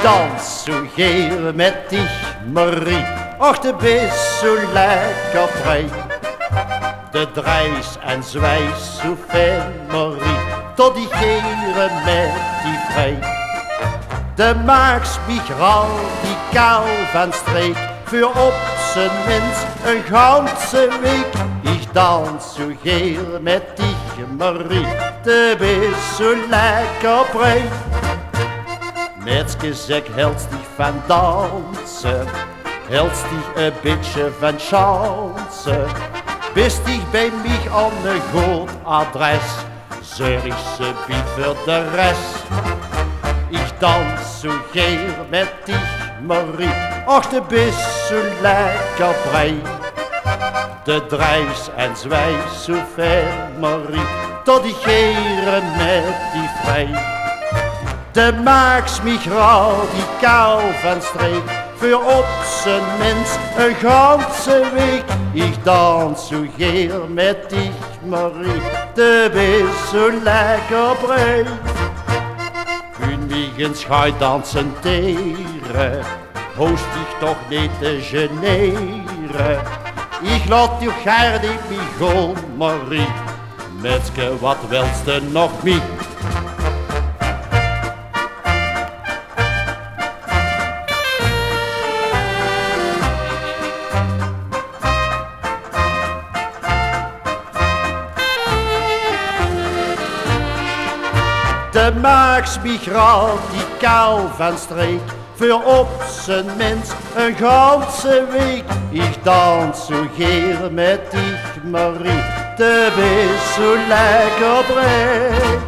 dans zo geel met dich, Marie. Och, de bist zo lekker vrij. De dreis en zwijs zo fijn, Marie, tot die geren met die vrij. De maaks migral, die kaal van streek, voor op zijn minst een ganse week. Ik dans zo geel met dich, Marie, de bist zo lekker vrij. Metzke zeg, helst dich van dansen, helst dich een beetje van chance. Bist dich bij mij aan een goed adres, zeg ik ze bied voor de rest. Ik dans zo geel met dich, Marie, och, de bist zo lekker vrij. De dreis en zwijs zo fijn, Marie, tot die geren met die vrij. De maaks migral, die kaal van streek, voor op zijn minst een ganse week. Ik dans zo geel met dich, Marie, de bist zo lekker brei. Kun mich ins dansen teren, hoest dich toch niet te generen. Ik laat je gaar niet meer gaan, Marie, Metzke, wat wilst je nog mee? De maaks migral, die kaal van streek, voor op zijn minst een ganse week. Ik dans zo geel met dich, Marie, de bist zo lekker brei.